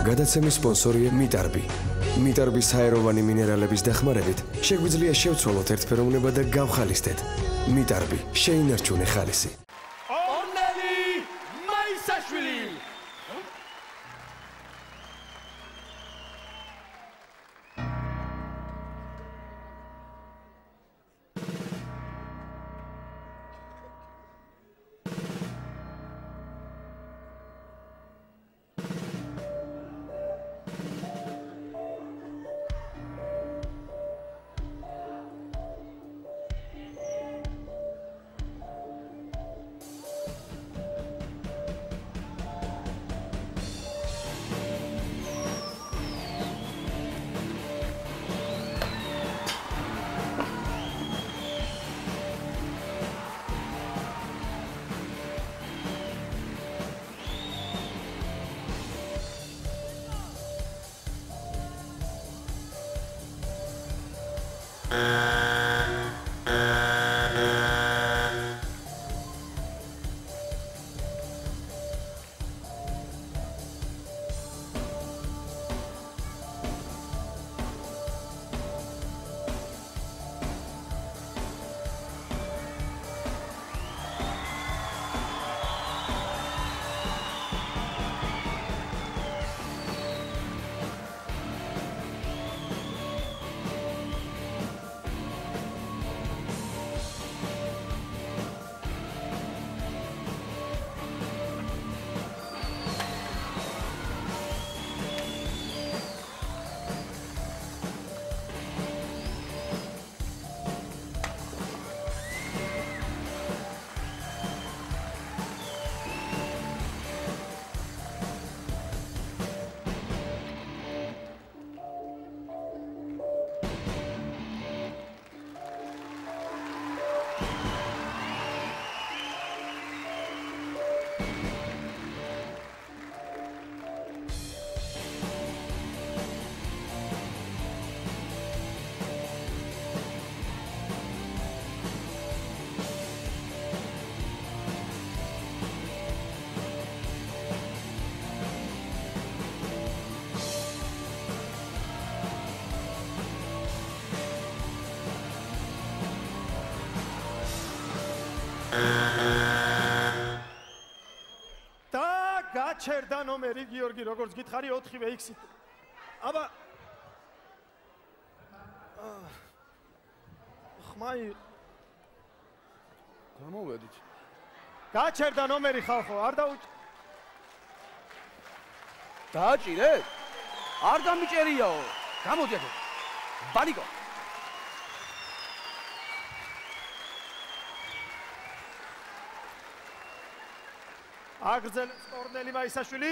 გადაცემის სპონსორია მიტარბი. მიტარბის საეროვანი მინერალების დახმარებით შეგვიძლია შევცვალოთ ერთფეროვნება და გავხალისდეთ. მიტარბი, შეინარჩუნე ხალისი. ორნელი მაისაშვილი. გაჩერდა ნომერი გიორგი როგორც გითხარი 4-ვე X-ით. აბა ხმაი გამოვედით. გაჩერდა ნომერი ხალხო, არ დაუჭ. დააჭირეთ? არ დამიჭერიაო. გამოდი აქ. ბანიკო. აგრძელებს ორნელი მაისაშვილი.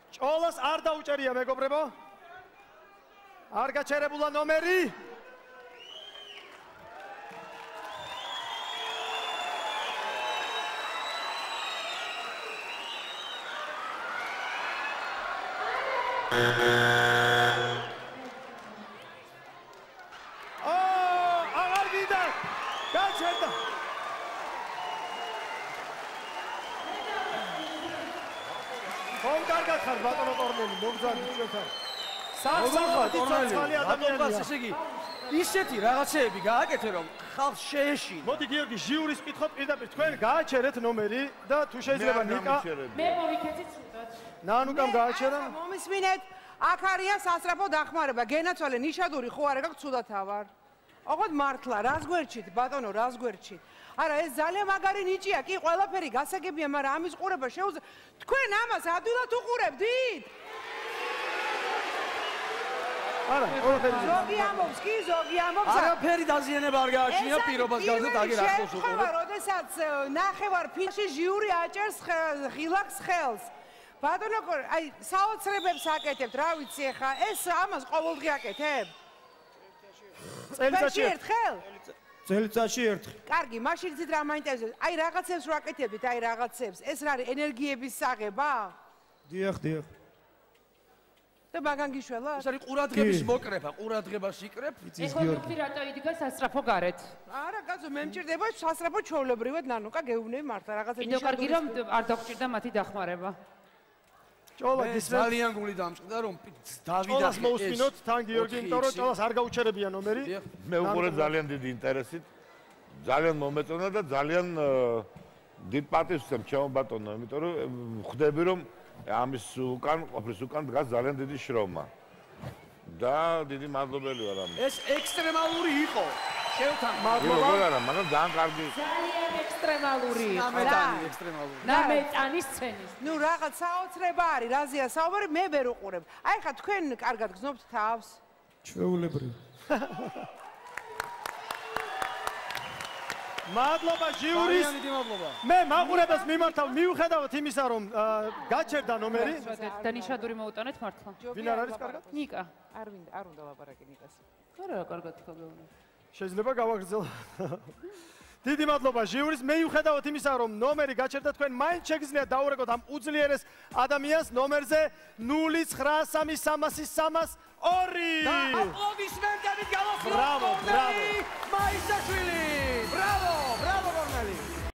ჭოლას არ დაუჭერია მეგობრებო. არ გაჩერებულა ნომერი. აღარ გიდა. გაჩერდა. ხომ კარგად ხარ ბატონო ორნელი, მოგზავნე ჩვენთან. სახსახად ორნელი ადამიანია. ესე იგი ისეთი რაღაცეები გააკეთე რომ ხალხს შეეშინო. მოდი გიორგი ჟიურის კითხოთ პირდაპირ თქვენ გააჩერეთ ნომერი და თუ შეიძლება ნიკა მე მოვიქეცით სულაც. ნანუკამ გააჩერა. მომისმინეთ, აქ არის სასწრაფო დახმარება. გენაცვალე ნიშადური ხო არა გაქვს ცუდათა ვარ. ოღონდ მართლა, რას გვერჩით ბატონო, რას გვერჩით? არა, ეს ძალიან მაგარი ნიჭია, კი, ყველაფერი გასაგებია, მაგრამ ამის ყურება შეუძლია. თქვენ ამას ადვილად უყურებდით? არა, ყველაფერი. ზოგი ამბობს, კი, ზოგი ამბობს. არაფერი დაზიანება არ გააჩნია პირობას გაზეთ აგერ ახლოს უყურებ. როდესაც ნახევარ ფინში ჟიური აჭერს ღილაკს ხელს. ბატონო, აი, საოცრებებს აკეთებთ, რა ვიცი ახლა, ეს ამას ყოველდღე აკეთებ? წელიწადში ერთხელ? წელიწადში ერთხელ. კარგი, მაშინ იცით რა მაინტერესებს? აი რაღაცებს რო აკეთებდით, აი რაღაცებს. ეს რა არის ენერგიების საღება? დიახ, დიახ. და მაგან გიშველა? ეს არის ყურადღების მოკრეფა, ყურადღებას იკრებ. ეხლა მოკთი რატო იდგა სასწრაფო გარეთ? არა, კაცო, მე მჭირდება სასწრაფო ჩვეულებრივად ნანუკა გეუბნები მართლა რაღაცა კიდევ კარგი რომ არ დაგჭირდა მათი დახმარება. ჭოლა მე გისმენთ ძალიან გული დამწყდა რომ დავიდა ჭოლას მოусმინოთ თან გიორგი იმიტომ რომ ჭოლას არ გაუჩერებია ნომერი მე უყურე ძალიან დიდი ინტერესით ძალიან მომეწონა და ძალიან დიდ პატივს ვცემ ჩემო ბატონო იმიტომ რომ ხვდები რომ ამის უკან ყოფნის უკან დგას ძალიან დიდი შრომა და დიდი მადლობელი ვარ ამის ეს ექსტრემალური იყო შევთან მადლობა მაგრამ ძალიან კარგი ძალიან ექსტრემალური ნამეტანი ექსტრემალური ნამეტანის სცენის ნუ რაღაც საოცრება არის რაზეა საუბარი მე ვერ უყურებ აი ხა თქვენ კარგად გზნობთ თავს ჩვეულებრივ მადლობა ჟიურის ძალიან დიდი მადლობა მე მაყურებელს მიმართავ მიუხედავად იმისა რომ გაჩერდა ნომერი და ნიშადური მოუტანეთ მართლა ვინ არ არის კარგად ნიკა არ უნდა ლაპარაკი ნიკას არა კარგად თქვა შეიძლება გავაგრძელო დიდი მადლობა ჟიურის მიუხედავად იმისა რომ ნომერი გაჩერდა თქვენ მაინც შეგიძლიათ დაურეკოთ ამ უძლიერეს ადამიანს ნომერზე 093332 და აპლოდისმენტი